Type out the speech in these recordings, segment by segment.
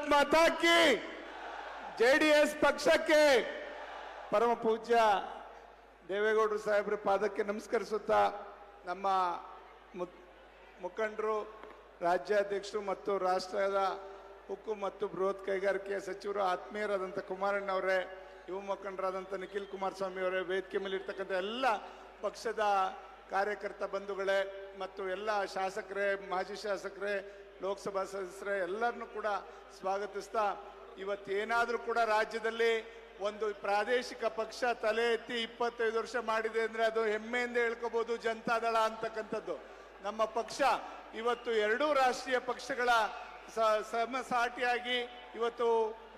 ಭಾರತ್ ಮಾತಾ ಕಿ JDS ಪಕ್ಷಕ್ಕೆ ಪರಮ ಪೂಜ್ಯ ದೇವೇಗೌಡರು ಸಾಹೇಬ್ರ ಪಾದಕ್ಕೆ ನಮಸ್ಕರಿಸುತ್ತಾ ನಮ್ಮ ಮುಖಂಡರು ರಾಜ್ಯಾಧ್ಯಕ್ಷರು ಮತ್ತು ರಾಷ್ಟ್ರದ ಉಕ್ಕು ಮತ್ತು ಬೃಹತ್ ಕೈಗಾರಿಕೆ ಸಚಿವರು ಆತ್ಮೀಯರಾದಂಥ ಕುಮಾರಣ್ಣವರೇ, ಯುವ ಮುಖಂಡರಾದಂಥ ನಿಖಿಲ್ ಕುಮಾರಸ್ವಾಮಿ ಅವರೇ, ವೇದಿಕೆ ಮೇಲಿರ್ತಕ್ಕಂಥ ಎಲ್ಲ ಪಕ್ಷದ ಕಾರ್ಯಕರ್ತ ಬಂಧುಗಳೇ ಮತ್ತು ಎಲ್ಲ ಶಾಸಕರೇ, ಮಾಜಿ ಶಾಸಕರೇ, ಲೋಕಸಭಾ ಸದಸ್ಯರೇ ಎಲ್ಲರನ್ನೂ ಕೂಡ ಸ್ವಾಗತಿಸ್ತಾ, ಇವತ್ತೇನಾದರೂ ಕೂಡ ರಾಜ್ಯದಲ್ಲಿ ಒಂದು ಪ್ರಾದೇಶಿಕ ಪಕ್ಷ ತಲೆ ಎತ್ತಿ 25 ವರ್ಷ ಮಾಡಿದೆ ಅಂದರೆ ಅದು ಹೆಮ್ಮೆಯಿಂದ ಹೇಳ್ಕೋಬಹುದು ಜನತಾದಳ ಅಂತಕ್ಕಂಥದ್ದು. ನಮ್ಮ ಪಕ್ಷ ಇವತ್ತು ಎರಡೂ ರಾಷ್ಟ್ರೀಯ ಪಕ್ಷಗಳ ಸಮಸಾಟಿಯಾಗಿ ಇವತ್ತು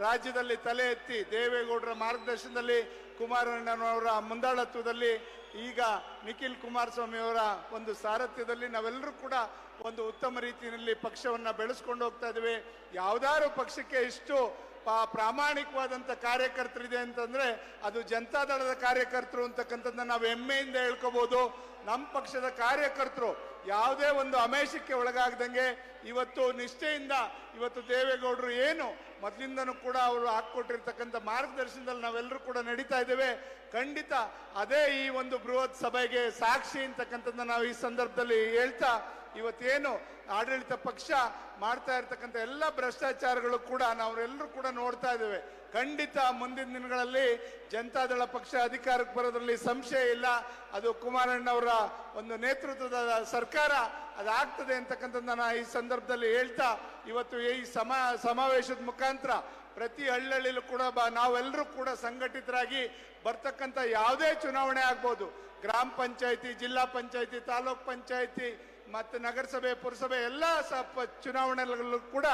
ರಾಜ್ಯದಲ್ಲಿ ತಲೆ ಎತ್ತಿ ದೇವೇಗೌಡರ ಮಾರ್ಗದರ್ಶನದಲ್ಲಿ, ಕುಮಾರಣ್ಣನವರ ಮುಂದಾಳತ್ವದಲ್ಲಿ, ಈಗ ನಿಖಿಲ್ ಕುಮಾರಸ್ವಾಮಿ ಅವರ ಒಂದು ಸಾರಥ್ಯದಲ್ಲಿ ನಾವೆಲ್ಲರೂ ಕೂಡ ಒಂದು ಉತ್ತಮ ರೀತಿಯಲ್ಲಿ ಪಕ್ಷವನ್ನು ಬೆಳೆಸ್ಕೊಂಡು ಹೋಗ್ತಾ ಇದ್ದೀವಿ. ಯಾವುದಾದ್ರು ಪಕ್ಷಕ್ಕೆ ಇಷ್ಟು ಪ್ರಾಮಾಣಿಕವಾದಂಥ ಕಾರ್ಯಕರ್ತರಿದೆ ಅಂತಂದರೆ ಅದು ಜನತಾದಳದ ಕಾರ್ಯಕರ್ತರು ಅಂತಕ್ಕಂಥದ್ದನ್ನ ನಾವು ಹೆಮ್ಮೆಯಿಂದ ಹೇಳ್ಕೋಬಹುದು. ನಮ್ಮ ಪಕ್ಷದ ಕಾರ್ಯಕರ್ತರು ಯಾವುದೇ ಒಂದು ಅಮೇಷಕ್ಕೆ ಒಳಗಾಗದಂಗೆ ಇವತ್ತು ನಿಷ್ಠೆಯಿಂದ ಇವತ್ತು ದೇವೇಗೌಡರು ಏನು ಮೊದಲಿಂದನೂ ಕೂಡ ಅವರು ಹಾಕ್ಕೊಟ್ಟಿರ್ತಕ್ಕಂಥ ಮಾರ್ಗದರ್ಶನದಲ್ಲಿ ನಾವೆಲ್ಲರೂ ಕೂಡ ನಡೀತಾ ಇದ್ದೇವೆ. ಖಂಡಿತ ಅದೇ ಈ ಒಂದು ಬೃಹತ್ ಸಭೆಗೆ ಸಾಕ್ಷಿ ಅಂತಕ್ಕಂಥದ್ದನ್ನ ನಾವು ಈ ಸಂದರ್ಭದಲ್ಲಿ ಹೇಳ್ತಾ, ಇವತ್ತೇನು ಆಡಳಿತ ಪಕ್ಷ ಮಾಡ್ತಾ ಇರ್ತಕ್ಕಂಥ ಎಲ್ಲ ಭ್ರಷ್ಟಾಚಾರಗಳು ಕೂಡ ನಾವೆಲ್ಲರೂ ಕೂಡ ನೋಡ್ತಾ ಇದ್ದೇವೆ. ಖಂಡಿತ ಮುಂದಿನ ದಿನಗಳಲ್ಲಿ ಜನತಾದಳ ಪಕ್ಷ ಅಧಿಕಾರಕ್ಕೆ ಬರೋದ್ರಲ್ಲಿ ಸಂಶಯ ಇಲ್ಲ. ಅದು ಕುಮಾರಣ್ಣವರ ಒಂದು ನೇತೃತ್ವದ ಸರ್ಕಾರ ಅದಾಗ್ತದೆ ಅಂತಕ್ಕಂಥದ್ದನ್ನ ಈ ಸಂದರ್ಭದಲ್ಲಿ ಹೇಳ್ತಾ, ಇವತ್ತು ಈ ಸಮಾವೇಶದ ಮುಖಾಂತರ ಪ್ರತಿ ಹಳ್ಳಿಯಲ್ಲೂ ಕೂಡ ನಾವೆಲ್ಲರೂ ಕೂಡ ಸಂಘಟಿತರಾಗಿ ಬರ್ತಕ್ಕಂಥ ಯಾವುದೇ ಚುನಾವಣೆ ಆಗ್ಬೋದು, ಗ್ರಾಮ ಪಂಚಾಯಿತಿ, ಜಿಲ್ಲಾ ಪಂಚಾಯಿತಿ, ತಾಲೂಕ್ ಪಂಚಾಯಿತಿ ಮತ್ತು ನಗರಸಭೆ, ಪುರಸಭೆ ಎಲ್ಲ ಚುನಾವಣೆಗಳಲ್ಲೂ ಕೂಡ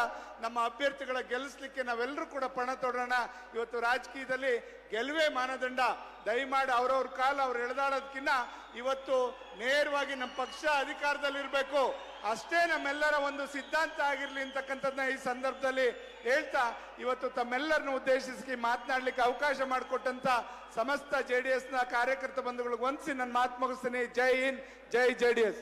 ನಮ್ಮ ಅಭ್ಯರ್ಥಿಗಳ ಗೆಲ್ಲಿಸ್ಲಿಕ್ಕೆ ನಾವೆಲ್ಲರೂ ಕೂಡ ಪಣ ತೊಡೋಣ. ಇವತ್ತು ರಾಜಕೀಯದಲ್ಲಿ ಗೆಲುವೇ ಮಾನದಂಡ. ದಯಮಾಡಿ ಅವ್ರವ್ರ ಕಾಲ ಅವ್ರು ಎಳೆದಾಡೋದಕ್ಕಿಂತ ಇವತ್ತು ನೇರವಾಗಿ ನಮ್ಮ ಪಕ್ಷ ಅಧಿಕಾರದಲ್ಲಿರಬೇಕು, ಅಷ್ಟೇ ನಮ್ಮೆಲ್ಲರ ಒಂದು ಸಿದ್ಧಾಂತ ಆಗಿರಲಿ ಅಂತಕ್ಕಂಥದ್ದನ್ನ ಈ ಸಂದರ್ಭದಲ್ಲಿ ಹೇಳ್ತಾ, ಇವತ್ತು ತಮ್ಮೆಲ್ಲರನ್ನು ಉದ್ದೇಶಿಸಿ ಮಾತನಾಡಲಿಕ್ಕೆ ಅವಕಾಶ ಮಾಡಿಕೊಟ್ಟಂತ ಸಮಸ್ತ JDS ನ ಕಾರ್ಯಕರ್ತ ಬಂಧುಗಳಿಗೆ ವಂದಿಸಿ ನನ್ನ ಮಾತು ಮುಗಿಸ್ತೀನಿ. ಜೈ ಹಿಂದ್, ಜೈ JDS.